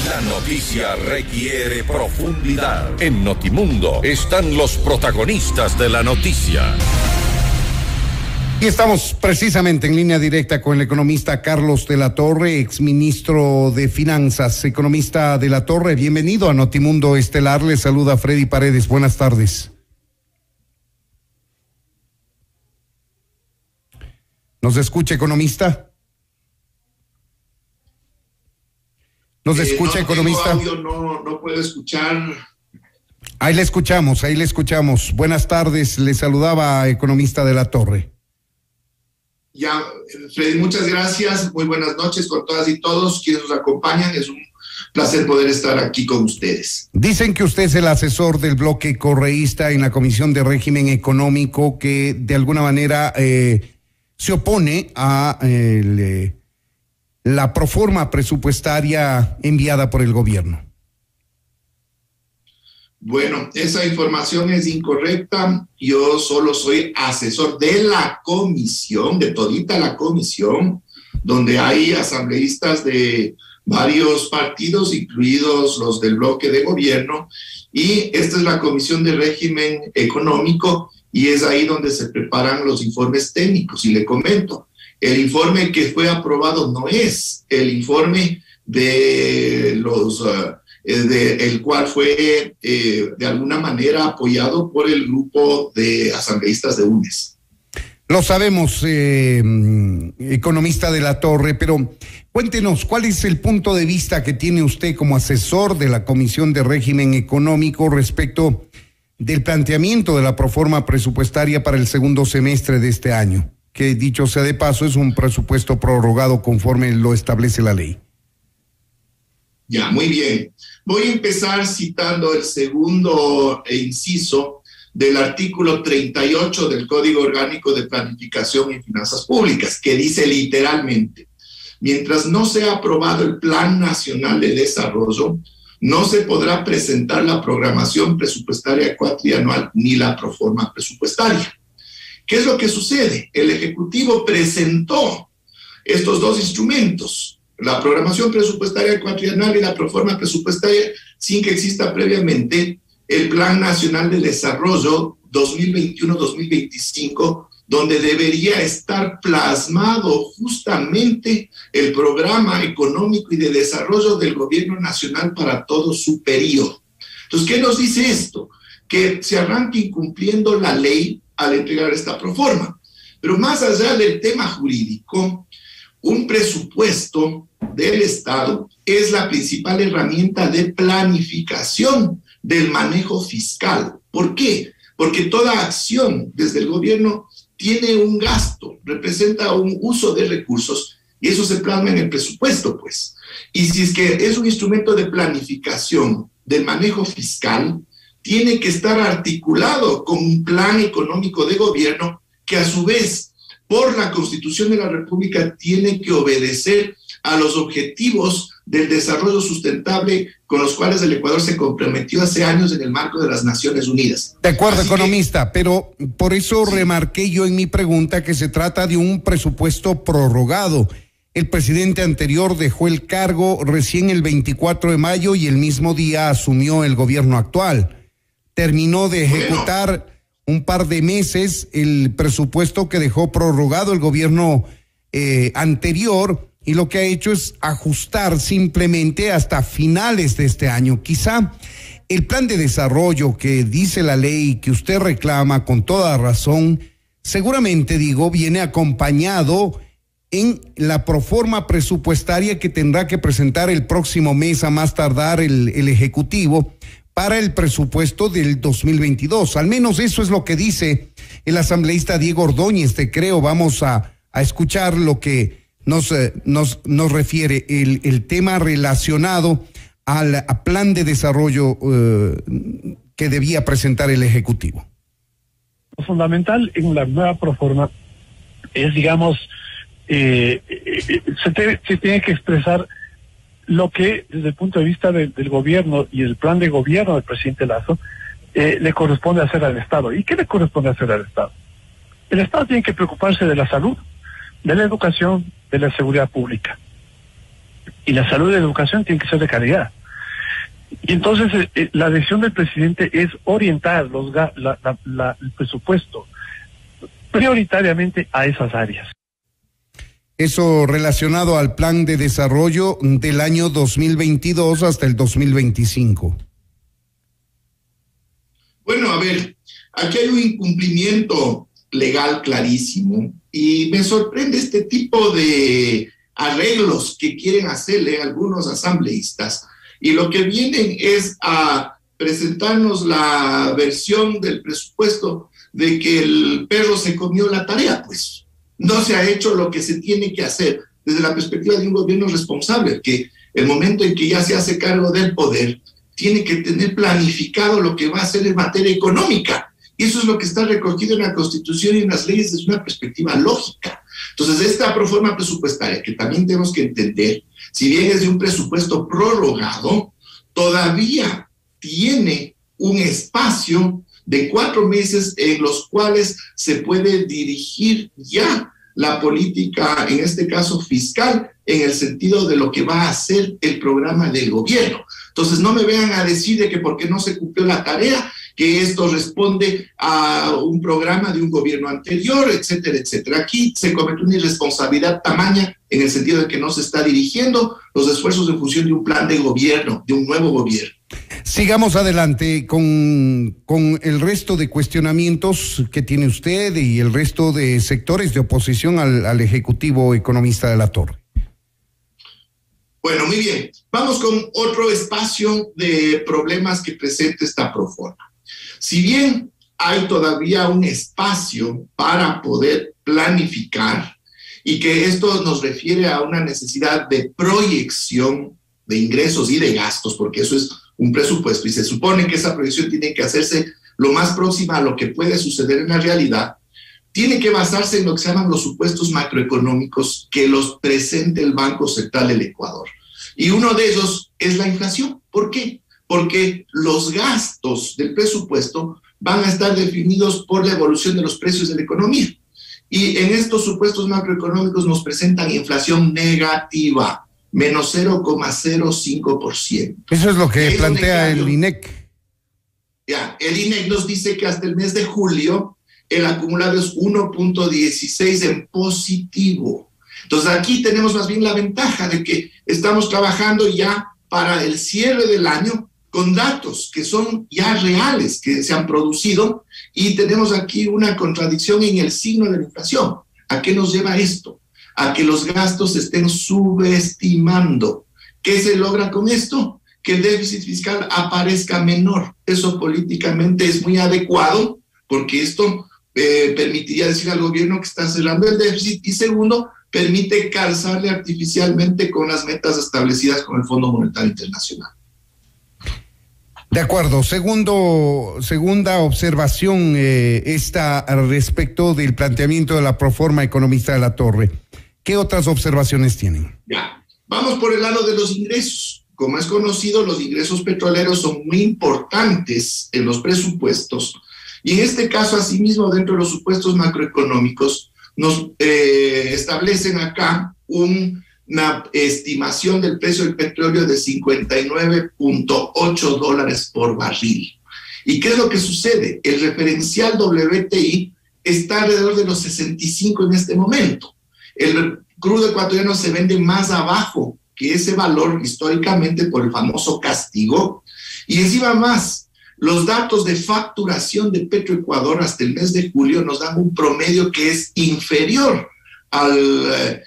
La noticia requiere profundidad. En Notimundo están los protagonistas de la noticia. Y estamos precisamente en línea directa con el economista Carlos de la Torre, exministro de Finanzas. Economista de la Torre, bienvenido a Notimundo Estelar. Le saluda Freddy Paredes. Buenas tardes. ¿Nos escucha, economista? ¿Nos escucha, economista? No puedo escuchar. Ahí le escuchamos. Buenas tardes, le saludaba economista de la Torre. Ya, Freddy, muchas gracias. Muy buenas noches con todas y todos quienes nos acompañan. Es un placer poder estar aquí con ustedes. Dicen que usted es el asesor del bloque correísta en la Comisión de Régimen Económico que de alguna manera se opone a la proforma presupuestaria enviada por el gobierno. Bueno, esa información es incorrecta. Yo solo soy asesor de la comisión, de todita la comisión, donde hay asambleístas de varios partidos, incluidos los del bloque de gobierno, y esta es la Comisión de Régimen Económico, y es ahí donde se preparan los informes técnicos. Y le comento, el informe que fue aprobado no es el informe de los... el cual fue de alguna manera apoyado por el grupo de asambleístas de UNES. Lo sabemos, economista de la Torre, pero cuéntenos, ¿cuál es el punto de vista que tiene usted como asesor de la Comisión de Régimen Económico respecto del planteamiento de la proforma presupuestaria para el segundo semestre de este año? Que dicho sea de paso, es un presupuesto prorrogado conforme lo establece la ley. Ya, muy bien. Voy a empezar citando el segundo inciso del artículo 38 del Código Orgánico de Planificación y Finanzas Públicas, que dice literalmente: mientras no sea aprobado el Plan Nacional de Desarrollo, no se podrá presentar la programación presupuestaria cuatrianual ni la proforma presupuestaria. ¿Qué es lo que sucede? El Ejecutivo presentó estos dos instrumentos, la programación presupuestaria cuatrienal y la proforma presupuestaria, sin que exista previamente el Plan Nacional de Desarrollo 2021-2025, donde debería estar plasmado justamente el programa económico y de desarrollo del gobierno nacional para todo su periodo. Entonces, ¿qué nos dice esto? Que se arranque incumpliendo la ley al entregar esta proforma. Pero más allá del tema jurídico, un presupuesto del Estado es la principal herramienta de planificación del manejo fiscal. ¿Por qué? Porque toda acción desde el gobierno tiene un gasto, representa un uso de recursos, y eso se plasma en el presupuesto, pues. Y si es que es un instrumento de planificación del manejo fiscal, tiene que estar articulado con un plan económico de gobierno que a su vez, por la Constitución de la República, tiene que obedecer a los objetivos del desarrollo sustentable con los cuales el Ecuador se comprometió hace años en el marco de las Naciones Unidas. De acuerdo, economista, pero por eso remarqué yo en mi pregunta que se trata de un presupuesto prorrogado. El presidente anterior dejó el cargo recién el 24 de mayo y el mismo día asumió el gobierno actual. Terminó de ejecutar un par de meses el presupuesto que dejó prorrogado el gobierno anterior, y lo que ha hecho es ajustar simplemente hasta finales de este año. Quizá el plan de desarrollo que dice la ley que usted reclama con toda razón, seguramente viene acompañado en la proforma presupuestaria que tendrá que presentar el próximo mes a más tardar el Ejecutivo para el presupuesto del 2022. Al menos eso es lo que dice el asambleísta Diego Ordóñez. Creo vamos a escuchar lo que nos refiere el tema relacionado al plan de desarrollo que debía presentar el Ejecutivo. Lo fundamental en la nueva proforma es, digamos, se tiene que expresar lo que desde el punto de vista del gobierno y el plan de gobierno del presidente Lasso le corresponde hacer al Estado. ¿Y qué le corresponde hacer al Estado? El Estado tiene que preocuparse de la salud, de la educación, de la seguridad pública. Y la salud y la educación tienen que ser de calidad. Y entonces la decisión del presidente es orientar el presupuesto prioritariamente a esas áreas. Eso relacionado al plan de desarrollo del año 2022 hasta el 2025. Bueno, a ver, aquí hay un incumplimiento legal clarísimo y me sorprende este tipo de arreglos que quieren hacerle algunos asambleístas, y lo que vienen es a presentarnos la versión del presupuesto de que el perro se comió la tarea. Pues no se ha hecho lo que se tiene que hacer desde la perspectiva de un gobierno responsable, que el momento en que ya se hace cargo del poder tiene que tener planificado lo que va a hacer en materia económica. Y eso es lo que está recogido en la Constitución y en las leyes desde una perspectiva lógica. Entonces, esta proforma presupuestaria, que también tenemos que entender, si bien es de un presupuesto prorrogado, todavía tiene un espacio de 4 meses en los cuales se puede dirigir ya la política, en este caso fiscal, en el sentido de lo que va a hacer el programa del gobierno. Entonces, no me vengan a decir de que porque no se cumplió la tarea, que esto responde a un programa de un gobierno anterior, etcétera, etcétera. Aquí se comete una irresponsabilidad tamaña en el sentido de que no se está dirigiendo los esfuerzos en función de un plan de gobierno, de un nuevo gobierno. Sigamos adelante con el resto de cuestionamientos que tiene usted y el resto de sectores de oposición al Ejecutivo Economista de la Torre. Bueno, muy bien. Vamos con otro espacio de problemas que presenta esta proforma. Si bien hay todavía un espacio para poder planificar y que esto nos refiere a una necesidad de proyección de ingresos y de gastos, porque eso es un presupuesto y se supone que esa proyección tiene que hacerse lo más próxima a lo que puede suceder en la realidad, tiene que basarse en lo que se llaman los supuestos macroeconómicos que los presenta el Banco Central del Ecuador. Y uno de ellos es la inflación. ¿Por qué? Porque los gastos del presupuesto van a estar definidos por la evolución de los precios de la economía. Y en estos supuestos macroeconómicos nos presentan inflación negativa, menos 0,05%. Eso es lo que plantea el INEC. Ya, el INEC nos dice que hasta el mes de julio el acumulado es 1.16 en positivo. Entonces aquí tenemos más bien la ventaja de que estamos trabajando ya para el cierre del año con datos que son ya reales, que se han producido, y tenemos aquí una contradicción en el signo de la inflación. ¿A qué nos lleva esto? A que los gastos se estén subestimando. ¿Qué se logra con esto? Que el déficit fiscal aparezca menor. Eso políticamente es muy adecuado, porque esto permitiría decir al gobierno que está cerrando el déficit, y segundo, permite calzarle artificialmente con las metas establecidas con el Fondo Monetario Internacional. De acuerdo. Segunda observación esta respecto del planteamiento de la proforma Economista de la Torre. ¿Qué otras observaciones tienen? Ya, vamos por el lado de los ingresos. Como es conocido, los ingresos petroleros son muy importantes en los presupuestos, y en este caso, asimismo, dentro de los supuestos macroeconómicos, nos establecen acá una estimación del precio del petróleo de $59.8 por barril. ¿Y qué es lo que sucede? El referencial WTI está alrededor de los 65 en este momento. El crudo ecuatoriano se vende más abajo que ese valor históricamente por el famoso castigo. Y encima más, los datos de facturación de Petroecuador hasta el mes de julio nos dan un promedio que es inferior al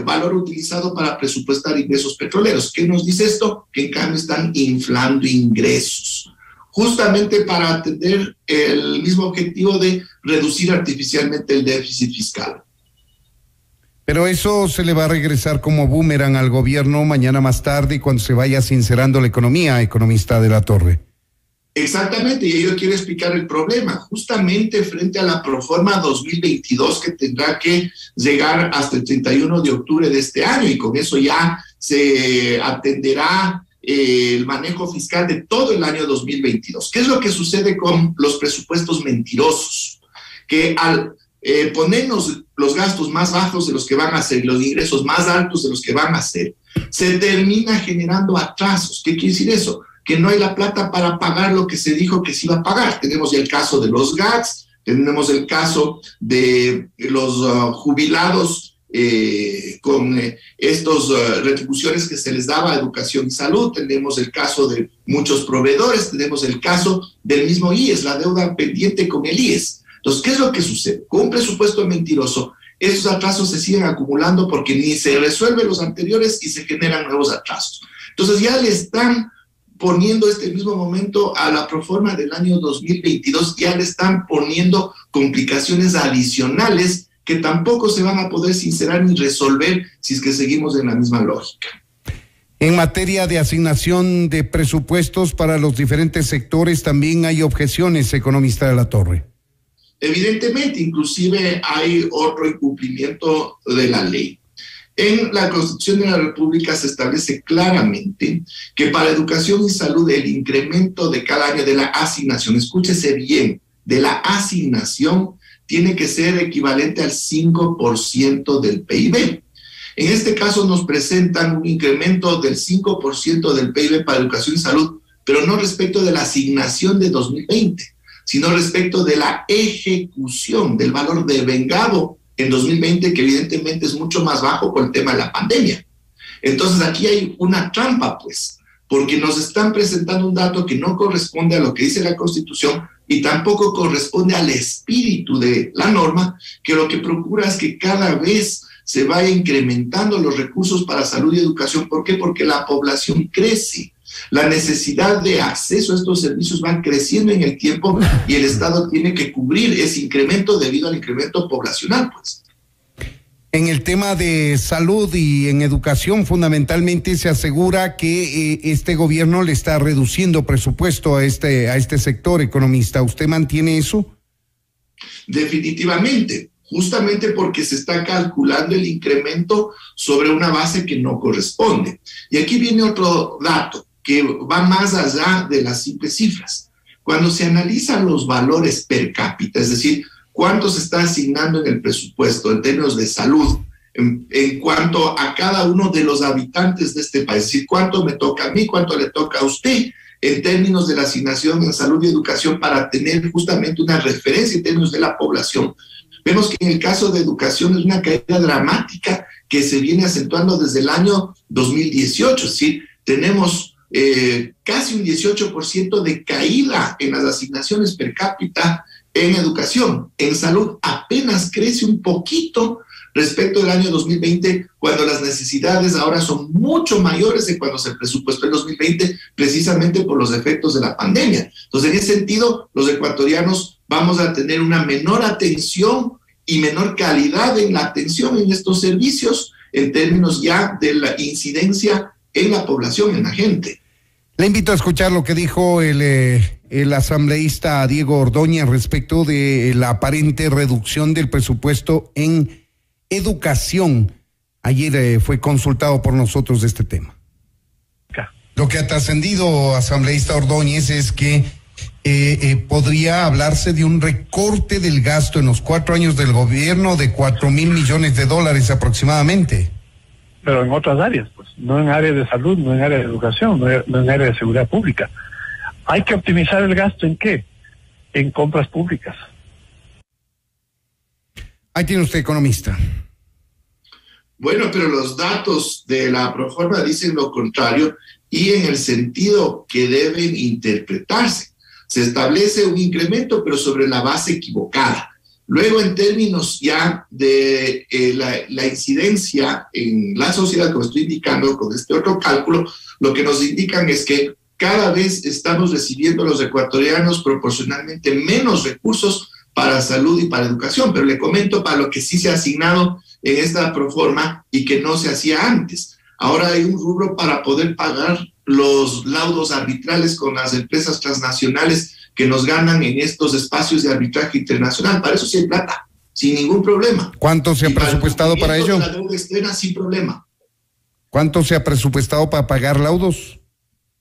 valor utilizado para presupuestar ingresos petroleros. ¿Qué nos dice esto? Que en cambio están inflando ingresos, justamente para atender el mismo objetivo de reducir artificialmente el déficit fiscal. Pero eso se le va a regresar como boomerang al gobierno mañana más tarde cuando se vaya sincerando la economía, Economista de la Torre. Exactamente, y yo quiero explicar el problema. Justamente frente a la proforma 2022 que tendrá que llegar hasta el 31 de octubre de este año, y con eso ya se atenderá el manejo fiscal de todo el año 2022. ¿Qué es lo que sucede con los presupuestos mentirosos? Que al ponernos los gastos más bajos de los que van a ser y los ingresos más altos de los que van a ser, se termina generando atrasos. ¿Qué quiere decir eso? que no hay la plata para pagar lo que se dijo que se iba a pagar. Tenemos el caso de los GATS, tenemos el caso de los jubilados con estos retribuciones que se les daba a educación y salud, tenemos el caso de muchos proveedores, tenemos el caso del mismo IES, la deuda pendiente con el IES. Entonces, ¿qué es lo que sucede? Con un presupuesto mentiroso, esos atrasos se siguen acumulando porque ni se resuelven los anteriores y se generan nuevos atrasos. Entonces ya le están poniendo este mismo momento a la proforma del año 2022, ya le están poniendo complicaciones adicionales que tampoco se van a poder sincerar ni resolver si es que seguimos en la misma lógica. En materia de asignación de presupuestos para los diferentes sectores, también hay objeciones, economista de la Torre. Evidentemente, inclusive hay otro incumplimiento de la ley. En la Constitución de la República se establece claramente que para educación y salud el incremento de cada año de la asignación, escúchese bien, de la asignación tiene que ser equivalente al 5% del PIB. En este caso nos presentan un incremento del 5% del PIB para educación y salud, pero no respecto de la asignación de 2020, sino respecto de la ejecución del valor devengado en 2020, que evidentemente es mucho más bajo por el tema de la pandemia. Entonces aquí hay una trampa, pues, porque nos están presentando un dato que no corresponde a lo que dice la Constitución y tampoco corresponde al espíritu de la norma, que lo que procura es que cada vez se vaya incrementando los recursos para salud y educación. ¿Por qué? Porque la población crece. La necesidad de acceso a estos servicios va creciendo en el tiempo y el Estado tiene que cubrir ese incremento debido al incremento poblacional, pues. En el tema de salud y en educación, fundamentalmente se asegura que este gobierno le está reduciendo presupuesto a este sector, economista. ¿Usted mantiene eso? Definitivamente, justamente porque se está calculando el incremento sobre una base que no corresponde. Y aquí viene otro dato que va más allá de las simples cifras. Cuando se analizan los valores per cápita, es decir, cuánto se está asignando en el presupuesto en términos de salud, en cuanto a cada uno de los habitantes de este país, es decir, cuánto me toca a mí, cuánto le toca a usted, en términos de la asignación en salud y educación, para tener justamente una referencia en términos de la población. Vemos que en el caso de educación es una caída dramática que se viene acentuando desde el año 2018, es decir, tenemos casi un 18% de caída en las asignaciones per cápita en educación. En salud apenas crece un poquito respecto del año 2020, cuando las necesidades ahora son mucho mayores de cuando se presupuestó en 2020, precisamente por los efectos de la pandemia. Entonces, en ese sentido, los ecuatorianos vamos a tener una menor atención y menor calidad en la atención en estos servicios en términos ya de la incidencia en la población, en la gente. Le invito a escuchar lo que dijo el asambleísta Diego Ordóñez respecto de la aparente reducción del presupuesto en educación. Ayer fue consultado por nosotros de este tema. Lo que ha trascendido, asambleísta Ordóñez, es que podría hablarse de un recorte del gasto en los 4 años del gobierno de $4,000 millones aproximadamente. Pero en otras áreas, pues, no en áreas de salud, no en áreas de educación, no en áreas de seguridad pública. Hay que optimizar el gasto ¿en qué? En compras públicas. Ahí tiene usted, economista. Bueno, pero los datos de la proforma dicen lo contrario y en el sentido que deben interpretarse. Se establece un incremento, pero sobre la base equivocada. Luego, en términos ya de la incidencia en la sociedad, como estoy indicando con este otro cálculo, lo que nos indican es que cada vez estamos recibiendo los ecuatorianos proporcionalmente menos recursos para salud y para educación, pero le comento para lo que sí se ha asignado en esta proforma y que no se hacía antes. Ahora hay un rubro para poder pagar los laudos arbitrales con las empresas transnacionales que nos ganan en estos espacios de arbitraje internacional. Para eso sí hay plata, sin ningún problema. ¿Cuánto se ha presupuestado para ello? La deuda externa sin problema. ¿Cuánto se ha presupuestado para pagar laudos?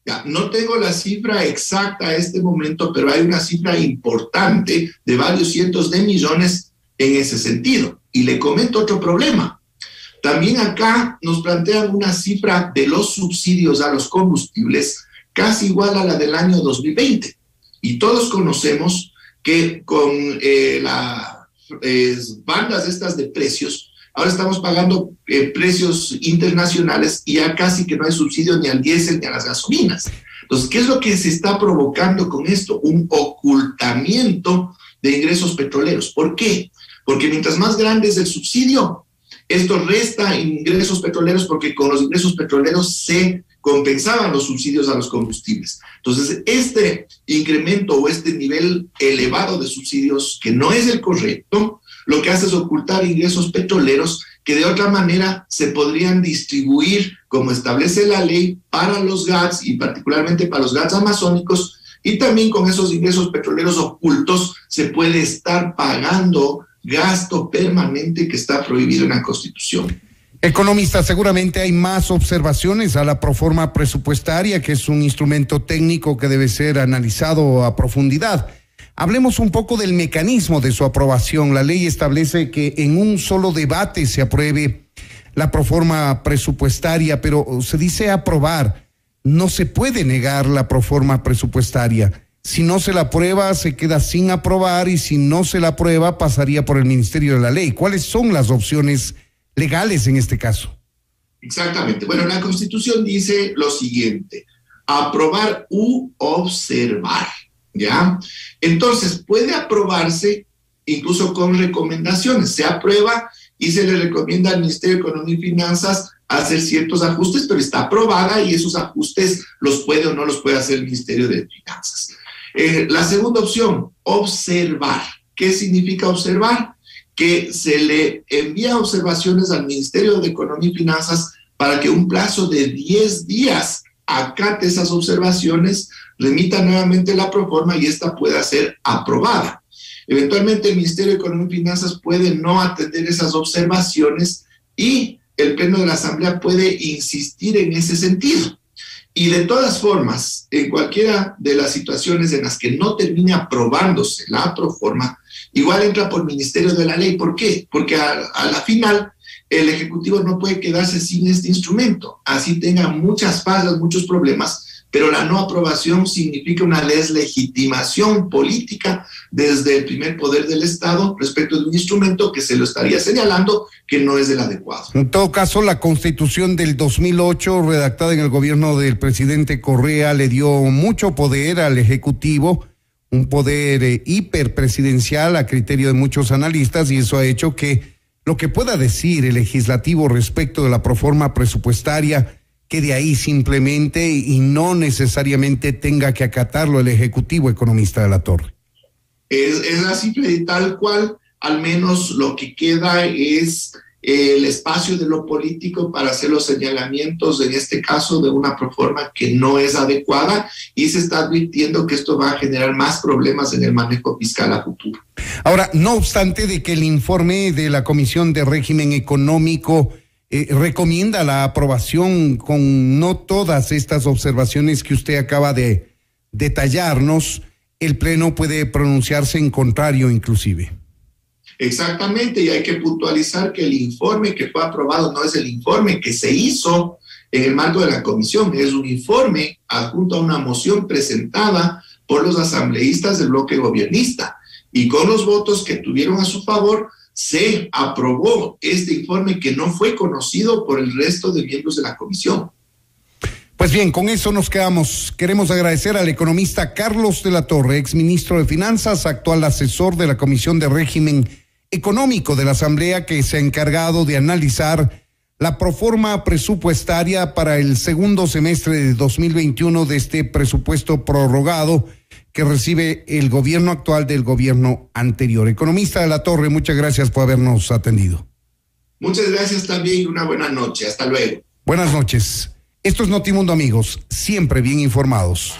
Ya, no tengo la cifra exacta a este momento, pero hay una cifra importante de varios cientos de millones en ese sentido. Y le comento otro problema. También acá nos plantean una cifra de los subsidios a los combustibles casi igual a la del año 2020. Y todos conocemos que con las bandas estas de precios, ahora estamos pagando precios internacionales y ya casi que no hay subsidio ni al diésel ni a las gasolinas. Entonces, ¿qué es lo que se está provocando con esto? Un ocultamiento de ingresos petroleros. ¿Por qué? Porque mientras más grande es el subsidio, esto resta ingresos petroleros porque con los ingresos petroleros se compensaban los subsidios a los combustibles. Entonces, este incremento o este nivel elevado de subsidios, que no es el correcto, lo que hace es ocultar ingresos petroleros que de otra manera se podrían distribuir, como establece la ley, para los GATS y particularmente para los GATS amazónicos, y también con esos ingresos petroleros ocultos se puede estar pagando gasto permanente que está prohibido en la Constitución. Economista, seguramente hay más observaciones a la proforma presupuestaria, que es un instrumento técnico que debe ser analizado a profundidad. Hablemos un poco del mecanismo de su aprobación. La ley establece que en un solo debate se apruebe la proforma presupuestaria, pero se dice aprobar. No se puede negar la proforma presupuestaria. Si no se la aprueba, se queda sin aprobar, y si no se la aprueba, pasaría por el Ministerio de la Ley. ¿Cuáles son las opciones legales en este caso? Exactamente. Bueno, la Constitución dice lo siguiente: aprobar u observar, ¿ya? Entonces, puede aprobarse incluso con recomendaciones. Se aprueba y se le recomienda al Ministerio de Economía y Finanzas hacer ciertos ajustes, pero está aprobada y esos ajustes los puede o no los puede hacer el Ministerio de Finanzas. La segunda opción, observar. ¿Qué significa observar? Que se le envía observaciones al Ministerio de Economía y Finanzas para que un plazo de 10 días acate esas observaciones, remita nuevamente la proforma y esta pueda ser aprobada. Eventualmente el Ministerio de Economía y Finanzas puede no atender esas observaciones y el Pleno de la Asamblea puede insistir en ese sentido. Y de todas formas, en cualquiera de las situaciones en las que no termine aprobándose la proforma, igual entra por Ministerio de la Ley. ¿Por qué? Porque a la final el Ejecutivo no puede quedarse sin este instrumento. Así tenga muchas fallas, muchos problemas, pero la no aprobación significa una deslegitimación política desde el primer poder del Estado respecto de un instrumento que se lo estaría señalando que no es el adecuado. En todo caso, la Constitución del 2008, redactada en el gobierno del presidente Correa, le dio mucho poder al Ejecutivo, un poder hiperpresidencial a criterio de muchos analistas, y eso ha hecho que lo que pueda decir el legislativo respecto de la proforma presupuestaria quede ahí simplemente y no necesariamente tenga que acatarlo el Ejecutivo, economista de la Torre. Es así, y tal cual, al menos lo que queda es el espacio de lo político para hacer los señalamientos, en este caso de una proforma que no es adecuada, y se está advirtiendo que esto va a generar más problemas en el manejo fiscal a futuro. Ahora, no obstante de que el informe de la Comisión de Régimen Económico recomienda la aprobación con no todas estas observaciones que usted acaba de detallarnos, el Pleno puede pronunciarse en contrario inclusive. Exactamente, y hay que puntualizar que el informe que fue aprobado no es el informe que se hizo en el marco de la comisión, es un informe adjunto a una moción presentada por los asambleístas del bloque gobiernista, y con los votos que tuvieron a su favor se aprobó este informe que no fue conocido por el resto de miembros de la comisión. Pues bien, con eso nos quedamos. Queremos agradecer al economista Carlos de la Torre, exministro de Finanzas, actual asesor de la Comisión de Régimen Económico de la Asamblea, que se ha encargado de analizar la proforma presupuestaria para el segundo semestre de 2021 de este presupuesto prorrogado que recibe el gobierno actual del gobierno anterior. Economista de la Torre, muchas gracias por habernos atendido. Muchas gracias también y una buena noche. Hasta luego. Buenas noches. Esto es Notimundo, amigos, siempre bien informados.